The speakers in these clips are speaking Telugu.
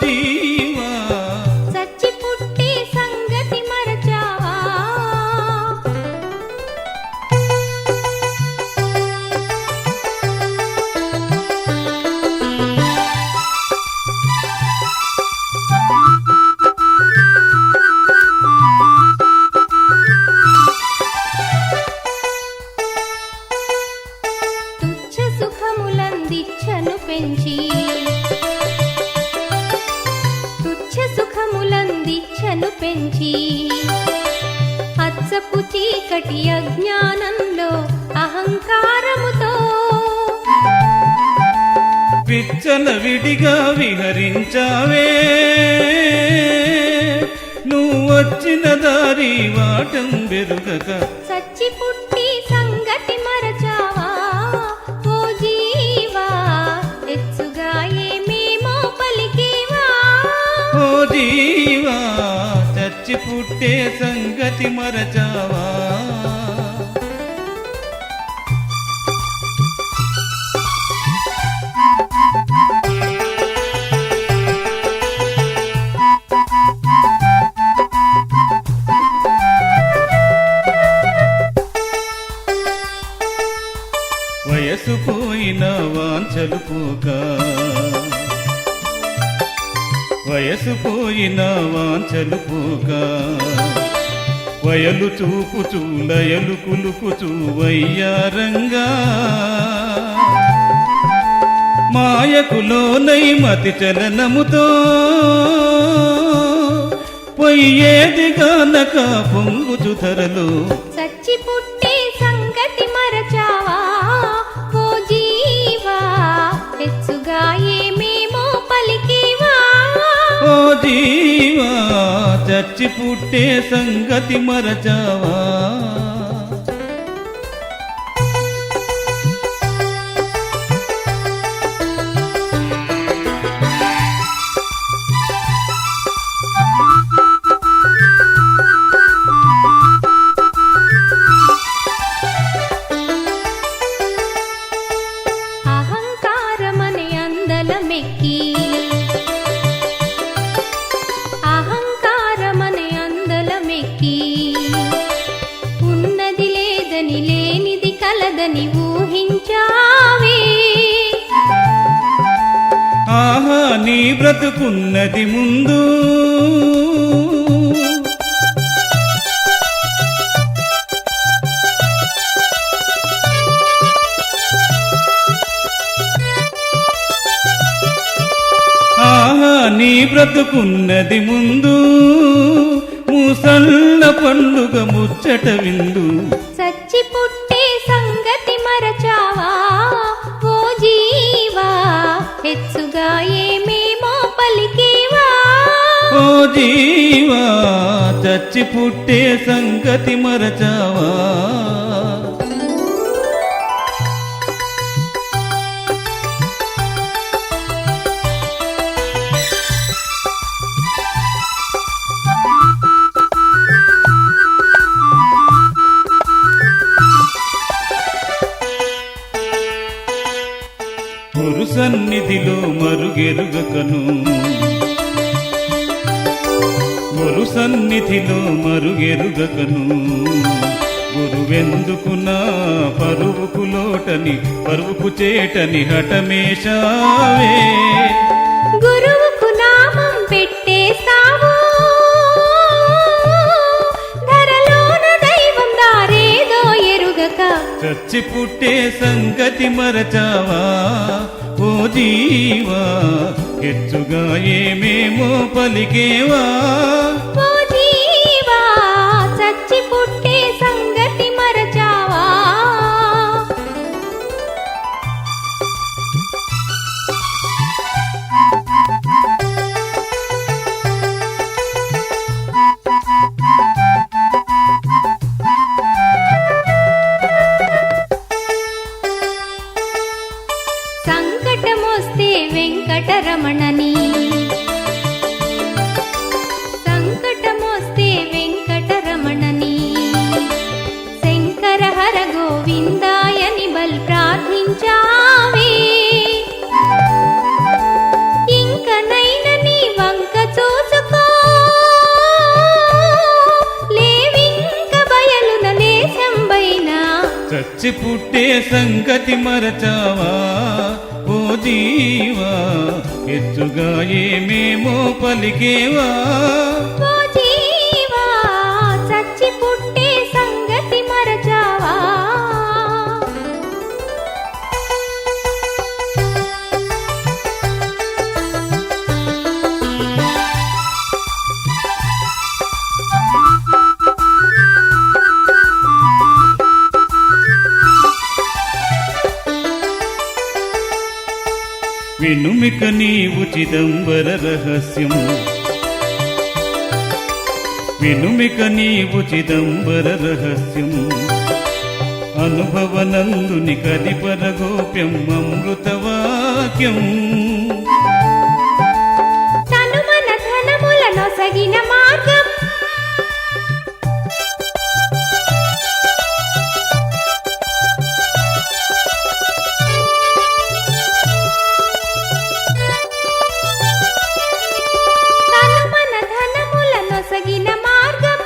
జీవా చచ్చి పుట్టి సంగతి మరచావా తుచ్చ సుఖములందిచ్చను పెంచి సుఖములందిచ్చను పెంచి అచ్చపు చీకటి అజ్ఞానంలో అహంకారముతో విచ్చల విడిగా విహరించావే నువ్వు వచ్చిన దారి వాటం వెరుగక సచ్చి పుట్టి సంగతి మరచావా ఓ జీవా ఎచ్చుగా ఏమేమో పలికేవా ఓ జీవా చచ్చి పుట్టే సంగతి మరచావా వయసు పోయిన వాంఛలు పోక వయసు పోయిన వాంఛలు పోక వయలు చూపుచూ లయలు కులుకుచూ వయ్యారంగా మాయకులోనై మతి చలనముతో పొయ్యేది గానక పొంగుచు ధరలు సచ్చి పుట్టి సంగతి మరచావా ఓ జీవా ఎచ్చుగా ఏమేమో పలికేవా ఓ జీవా చచ్చి పుట్టే సంగతి మరచావా అహంకారమనే అందలమెక్కి అహంకారమనే అందలమెక్కి ఉన్నది లేదని లేనిది కలదని ఊహించావే ఆహా నీ బ్రతుకున్నది ముందు ఆహా నీ బ్రతుకున్నది ముందు ముసల్ల పండుగ ముచ్చట విందు సచ్చి పుట్టే సంగతి మరచావా ఓ జీవా హెచ్చుగా ఏమేమో పలికేవా ఓ జీవా చచ్చి పుట్టే సంగతి మరచావా గురు సన్నిధిలో మరుగెరుగకను గురు సన్నిధిలో మరుగెరుగకను గురువెందుకు నా పరువుకు లోటని పరువుకు చేటని హఠమేశావే గురువుకు నామం పెట్టేస్తావు ధరలోన దైవం దారేదో ఎరుగక చచ్చి పుట్టే సంగతి మరచావా ఓ జీవా హెచ్చుగా ఏమేమో పలికేవా ఓ జీవా చచ్చి పుట్టే సంగతి మరచావా సంకటమొస్తే వెంకటరమణని సంకటమొస్తే వెంకటరమణని శంకరహర గోవిందాయని బల్ ప్రార్థించావే ఇంకనైన నీ చచ్చి పుట్టే సంగతి మరచావా ఓ జీవా ఎచ్చుగా ఏమేమో పలికేవా ఓ జీవా చచ్చి పుట్టే సంగతి మరచావా వినుమిక నీవు చిదంబర రహస్యం వినుమిక నీవు చిదంబర రహస్యం అనుభవనందుని కదిపర గోప్యం అమృతవాక్యం తనుమన ధనముల నొసగిన మార్గం తనుమన ధనముల నొసగిన మార్గం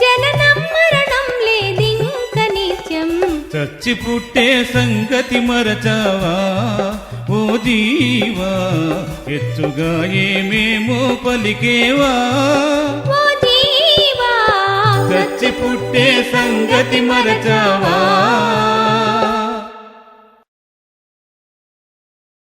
జననం మరణం లేదింక నిత్యం చచ్చి పుట్టే సంగతి మరచావా ఓ జీవా ఎచ్చుగా ఏమేమో పలికేవా ఓ జీవా చచ్చి పుట్టే సంగతి మరచావా